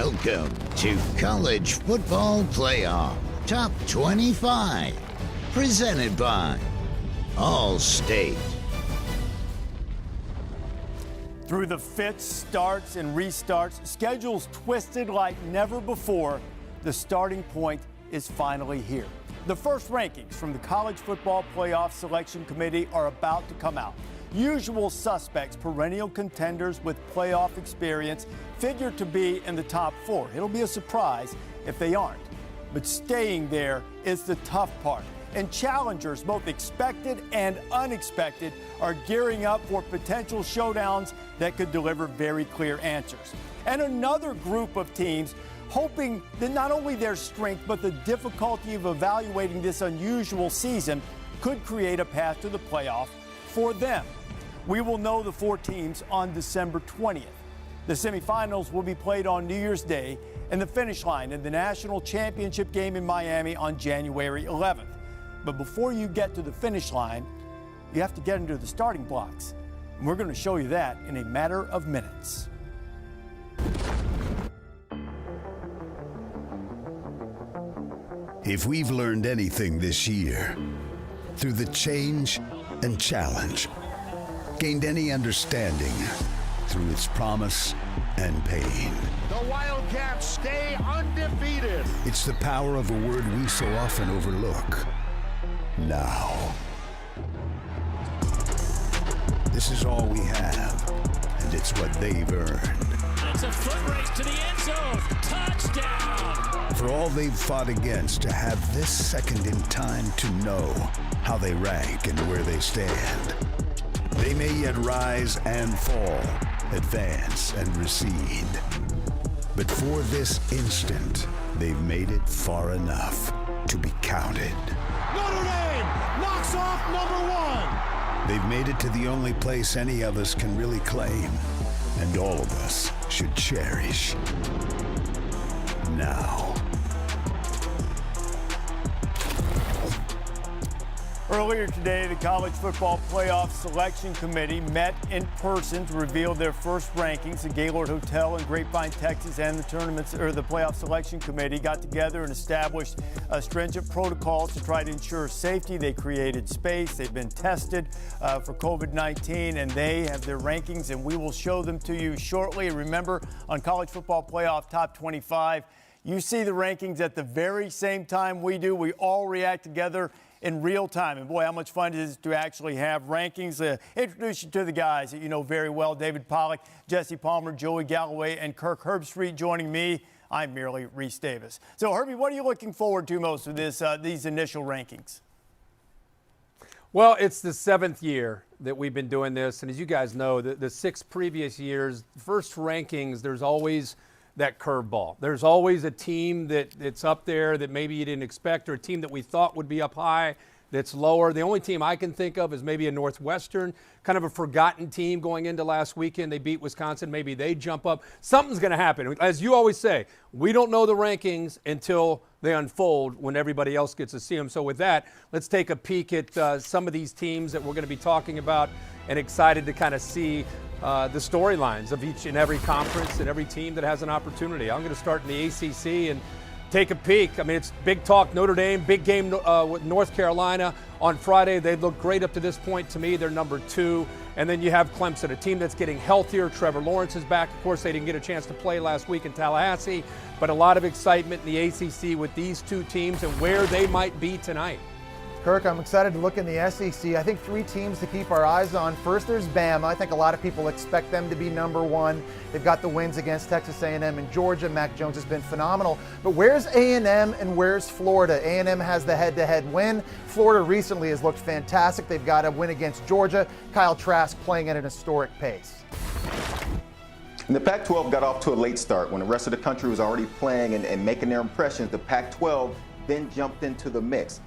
Welcome to College Football Playoff Top 25, presented by Allstate. Through the fits, starts, and restarts, schedules twisted like never before, the starting point is finally here. The first rankings from the College Football Playoff Selection Committee are about to come out. Usual suspects, perennial contenders with playoff experience, figure to be in the top 4. It'll be a surprise if they aren't. But staying there is the tough part. And challengers, both expected and unexpected, are gearing up for potential showdowns that could deliver very clear answers. And another group of teams hoping that not only their strength, but the difficulty of evaluating this unusual season could create a path to the playoff for them. We will know the 4 teams on December 20th. The semifinals will be played on New Year's Day, and the finish line in the national championship game in Miami on January 11th. But before you get to the finish line, you have to get into the starting blocks. And we're going to show you that in a matter of minutes. If we've learned anything this year, through the change and challenge, gained any understanding through its promise and pain. The Wildcats stay undefeated. It's the power of a word we so often overlook. Now. This is all we have, and it's what they've earned. It's a foot race to the end zone. Touchdown! For all they've fought against, to have this second in time to know how they rank and where they stand. They may yet rise and fall, advance and recede. But for this instant, they've made it far enough to be counted. Notre Dame knocks off number 1. They've made it to the only place any of us can really claim, and all of us should cherish. Now. Earlier today, the College Football Playoff Selection Committee met in person to reveal their first rankings. The Gaylord Hotel in Grapevine, Texas, and the Playoff Selection Committee got together and established stringent protocols to try to ensure safety. They created space. They've been tested for COVID-19, and they have their rankings, and we will show them to you shortly. Remember, on College Football Playoff Top 25, you see the rankings at the very same time we do. We all react together in real time. And boy, how much fun it is to actually have rankings. Introduce you to the guys that you know very well: David Pollack, Jesse Palmer, Joey Galloway, and Kirk Herbstreit joining me. I'm merely Reese Davis. So Herbie, what are you looking forward to most of these initial rankings? Well, it's the 7th year that we've been doing this. And as you guys know, the 6 previous years, first rankings, there's always that curveball. There's always a team that's up there that maybe you didn't expect, or a team that we thought would be up high that's lower. The only team I can think of is maybe a Northwestern, kind of a forgotten team going into last weekend. They beat Wisconsin. Maybe they jump up. Something's going to happen. As you always say, we don't know the rankings until they unfold when everybody else gets to see them. So with that, let's take a peek at some of these teams that we're going to be talking about, and excited to kind of see the storylines of each and every conference and every team that has an opportunity. I'm going to start in the ACC and take a peek. I mean, it's big talk. Notre Dame, big game with North Carolina on Friday. They've looked great up to this point. To me, they're number 2. And then you have Clemson, a team that's getting healthier. Trevor Lawrence is back. Of course, they didn't get a chance to play last week in Tallahassee, but a lot of excitement in the ACC with these 2 teams and where they might be tonight. Kirk, I'm excited to look in the SEC. I think 3 teams to keep our eyes on. First, there's Bama. I think a lot of people expect them to be number 1. They've got the wins against Texas A&M and Georgia. Mac Jones has been phenomenal. But where's A&M and where's Florida? A&M has the head-to-head win. Florida recently has looked fantastic. They've got a win against Georgia. Kyle Trask playing at an historic pace. And the Pac-12 got off to a late start. When the rest of the country was already playing and making their impressions, the Pac-12 then jumped into the mix.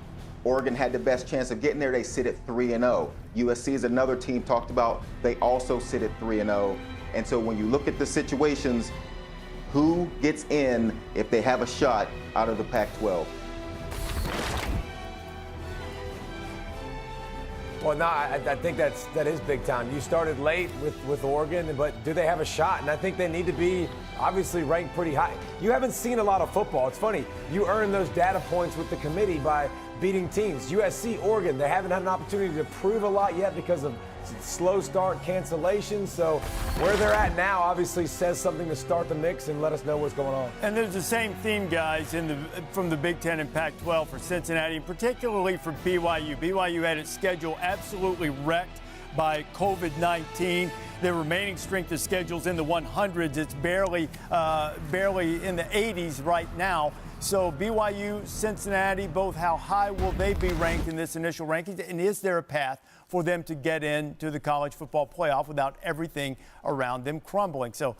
Oregon had the best chance of getting there. They sit at 3-0. USC is another team talked about. They also sit at 3-0. And so when you look at the situations, who gets in if they have a shot out of the Pac-12? Well, no, I think that is big time. You started late with Oregon, but do they have a shot? And I think they need to be obviously ranked pretty high. You haven't seen a lot of football. It's funny. You earn those data points with the committee by beating teams. USC, Oregon, they haven't had an opportunity to prove a lot yet because of slow start cancellations. So where they're at now obviously says something to start the mix and let us know what's going on. And there's the same theme, guys, from the Big Ten and Pac-12 for Cincinnati, and particularly for BYU. BYU had its schedule absolutely wrecked by COVID-19. Their remaining strength of schedule's in the 100s. It's barely in the 80s right now. So BYU, Cincinnati, both how high will they be ranked in this initial ranking? And is there a path for them to get into the college football playoff without everything around them crumbling? So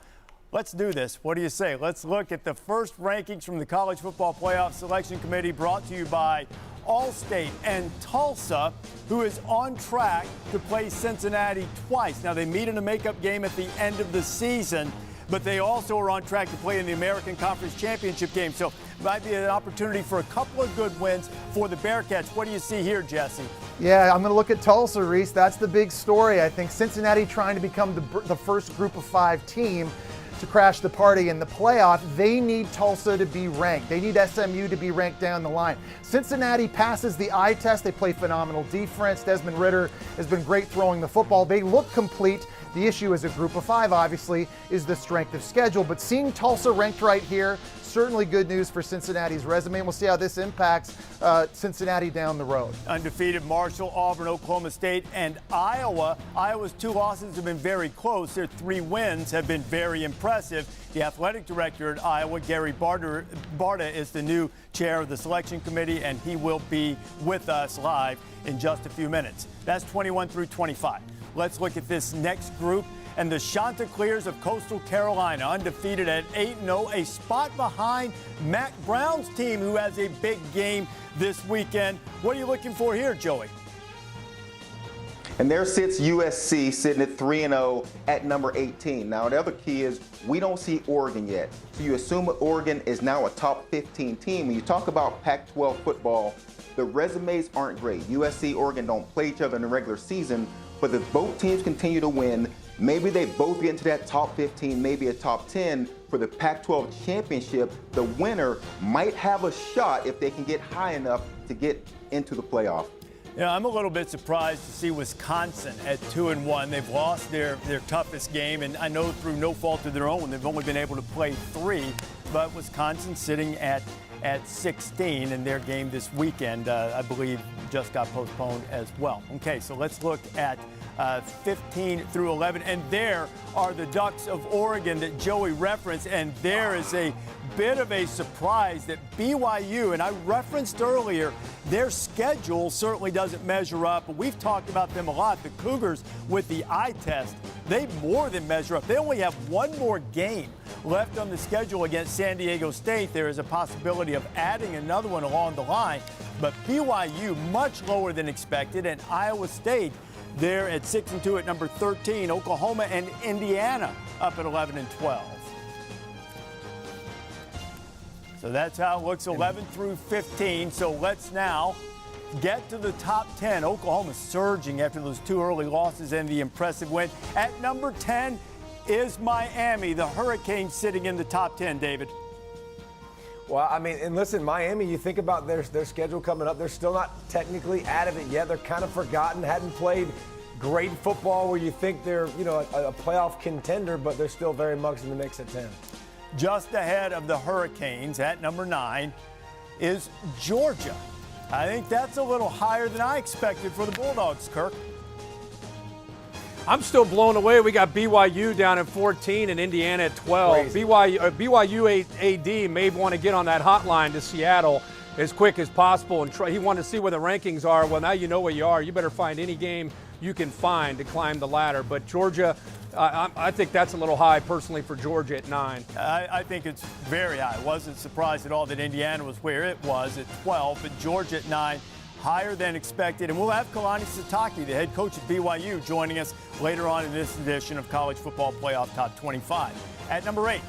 let's do this. What do you say? Let's look at the first rankings from the College Football Playoff Selection Committee, brought to you by Allstate and Tulsa, who is on track to play Cincinnati twice. Now, they meet in a makeup game at the end of the season, but they also are on track to play in the American Conference Championship game. So it might be an opportunity for a couple of good wins for the Bearcats. What do you see here, Jesse? Yeah, I'm going to look at Tulsa, Reese. That's the big story. I think Cincinnati trying to become the first group of 5 team to crash the party in the playoff. They need Tulsa to be ranked. They need SMU to be ranked down the line. Cincinnati passes the eye test. They play phenomenal defense. Desmond Ridder has been great throwing the football. They look complete. The issue as a group of 5, obviously, is the strength of schedule. But seeing Tulsa ranked right here, certainly good news for Cincinnati's resume. And we'll see how this impacts Cincinnati down the road. Undefeated Marshall, Auburn, Oklahoma State, and Iowa. Iowa's 2 losses have been very close. Their 3 wins have been very impressive. The athletic director at Iowa, Gary Barta, is the new chair of the selection committee, and he will be with us live in just a few minutes. That's 21 through 25. Let's look at this next group. And the Chanticleers of Coastal Carolina, undefeated at 8-0, a spot behind Mac Brown's team, who has a big game this weekend. What are you looking for here, Joey? And there sits USC sitting at 3-0 at number 18. Now, the other key is we don't see Oregon yet. So you assume Oregon is now a top 15 team. When you talk about Pac-12 football, the resumes aren't great. USC, Oregon don't play each other in the regular season, but if both teams continue to win, maybe they both get into that top 15, maybe a top 10 for the Pac-12 championship. The winner might have a shot if they can get high enough to get into the playoff. Yeah, I'm a little bit surprised to see Wisconsin at 2-1. They've lost their toughest game, and I know through no fault of their own, they've only been able to play 3. But Wisconsin sitting at 16, and their game this weekend, I believe, just got postponed as well. Okay, so let's look at 15 through 11, and there are the Ducks of Oregon that Joey referenced, and there is a bit of a surprise that BYU, and I referenced earlier, their schedule certainly doesn't measure up, but we've talked about them a lot. The Cougars, with the eye test, they more than measure up. They only have one more game left on the schedule against San Diego State. There is a possibility of adding another one along the line, but BYU much lower than expected, and Iowa State, they're at 6-2 at number 13. Oklahoma and Indiana up at 11 and 12. So that's how it looks, 11 through 15. So let's now get to the top 10. Oklahoma surging after those 2 early losses and the impressive win. At number 10 is Miami, the Hurricanes sitting in the top 10, David. Well, I mean, and listen, Miami, you think about their schedule coming up. They're still not technically out of it yet. They're kind of forgotten, hadn't played great football where you think they're, a playoff contender, but they're still very much in the mix at 10. Just ahead of the Hurricanes at number 9 is Georgia. I think that's a little higher than I expected for the Bulldogs, Kirk. I'm still blown away. We got BYU down at 14 and Indiana at 12. Crazy. BYU AD may want to get on that hotline to Seattle as quick as possible and try. He wanted to see where the rankings are. Well, now you know where you are. You better find any game you can find to climb the ladder. But Georgia, I think that's a little high personally for Georgia at 9. I think it's very high. I wasn't surprised at all that Indiana was where it was at 12, but Georgia at 9. Higher than expected. And we'll have Kalani Sitake, the head coach of BYU, joining us later on in this edition of College Football Playoff Top 25. At number 8,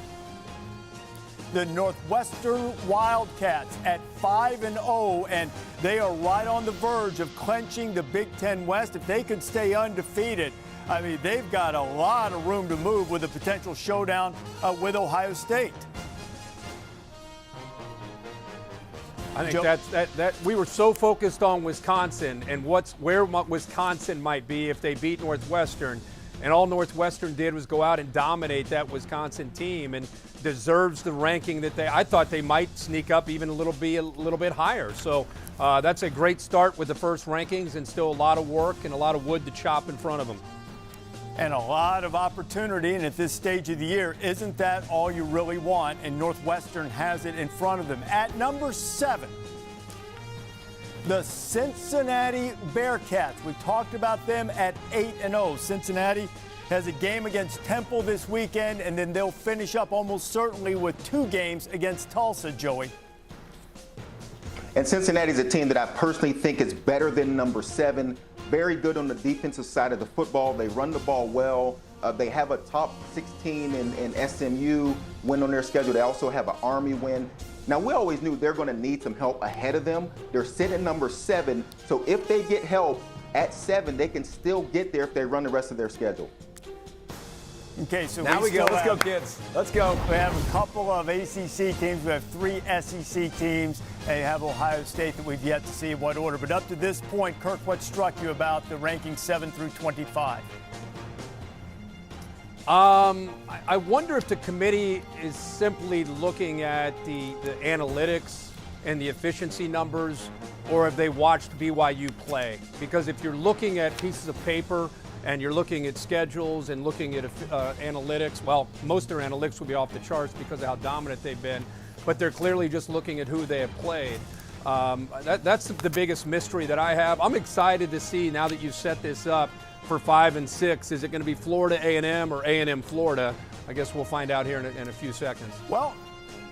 the Northwestern Wildcats at 5-0, and they are right on the verge of clinching the Big Ten West. If they could stay undefeated, I mean, they've got a lot of room to move with a potential showdown with Ohio State. I think that we were so focused on Wisconsin and where Wisconsin might be if they beat Northwestern, and all Northwestern did was go out and dominate that Wisconsin team, and deserves the ranking that I thought they might sneak up even a little bit higher. So that's a great start with the first rankings, and still a lot of work and a lot of wood to chop in front of them. And a lot of opportunity, and at this stage of the year, isn't that all you really want? And Northwestern has it in front of them. At number 7, the Cincinnati Bearcats. We talked about them at 8-0. Cincinnati has a game against Temple this weekend, and then they'll finish up almost certainly with 2 games against Tulsa, Joey. And Cincinnati's a team that I personally think is better than number 7. Very good on the defensive side of the football. They run the ball well. They have a top 16 in SMU win on their schedule. They also have an Army win. Now, we always knew they're going to need some help ahead of them. They're sitting at number 7. So if they get help at 7, they can still get there if they run the rest of their schedule. Okay, so now we go. Let's go, kids. Let's go. We have a couple of ACC teams. We have 3 SEC teams. And you have Ohio State that we've yet to see in what order. But up to this point, Kirk, what struck you about the rankings 7 through 25? I wonder if the committee is simply looking at the analytics and the efficiency numbers, or if they watched BYU play. Because if you're looking at pieces of paper and you're looking at schedules and looking at analytics, well, most of their analytics will be off the charts because of how dominant they've been, but they're clearly just looking at who they have played. That's the biggest mystery that I have. I'm excited to see, now that you've set this up for 5 and 6, is it going to be Florida A&M or A&M Florida? I guess we'll find out here in a few seconds. Well,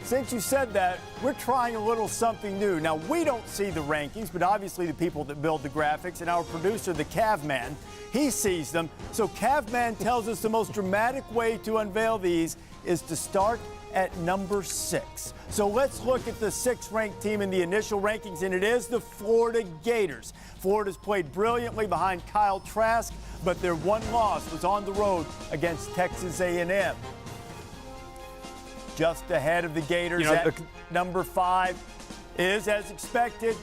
since you said that, we're trying a little something new. Now, we don't see the rankings, but obviously the people that build the graphics, and our producer, the Cavman, he sees them. So Cavman tells us the most dramatic way to unveil these is to start at number 6. So let's look at the 6th ranked team in the initial rankings, and it is the Florida Gators. Florida's played brilliantly behind Kyle Trask, but their one loss was on the road against Texas A&M. Just ahead of the Gators at number 5 is, as expected,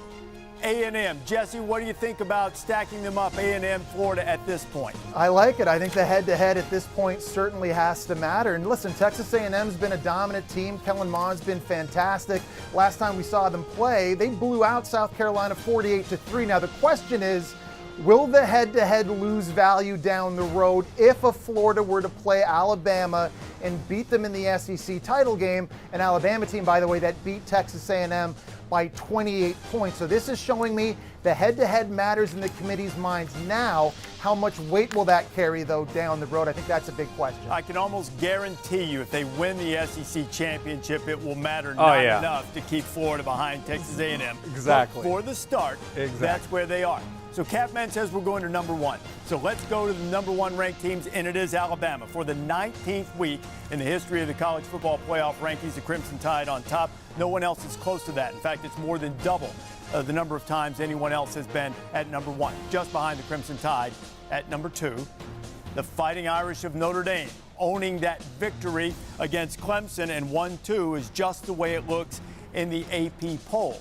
A&M. Jesse, what do you think about stacking them up, A&M, Florida, at this point? I like it. I think the head-to-head at this point certainly has to matter. And listen, Texas A&M's been a dominant team. Kellen Mond's been fantastic. Last time we saw them play, they blew out South Carolina 48-3. Now the question is, will the head-to-head lose value down the road if a Florida were to play Alabama and beat them in the SEC title game? An Alabama team, by the way, that beat Texas A&M by 28 points. So this is showing me the head-to-head matters in the committee's minds now. How much weight will that carry, though, down the road? I think that's a big question. I can almost guarantee you if they win the SEC championship, it will matter enough to keep Florida behind Texas A&M. Exactly. But for the start, that's where they are. So Capman says we're going to number 1. So let's go to the number 1 ranked teams, and it is Alabama. For the 19th week in the history of the college football playoff rankings, the Crimson Tide on top. No one else is close to that. In fact, it's more than double the number of times anyone else has been at number 1. Just behind the Crimson Tide at number 2, the Fighting Irish of Notre Dame, owning that victory against Clemson, and 1-2 is just the way it looks in the AP poll.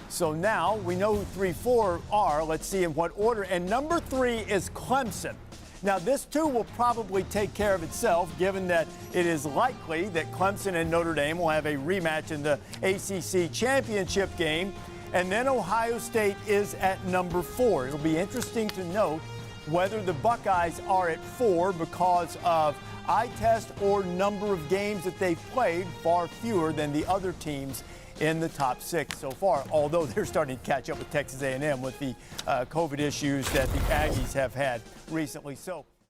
So now we know who 3, 4 are. Let's see in what order. And number 3 is Clemson. Now, this too will probably take care of itself, given that it is likely that Clemson and Notre Dame will have a rematch in the ACC championship game. And then Ohio State is at number 4. It'll be interesting to note whether the Buckeyes are at 4 because of eye test or number of games that they've played, far fewer than the other teams in the top 6 so far, although they're starting to catch up with Texas A&M with the COVID issues that the Aggies have had recently. So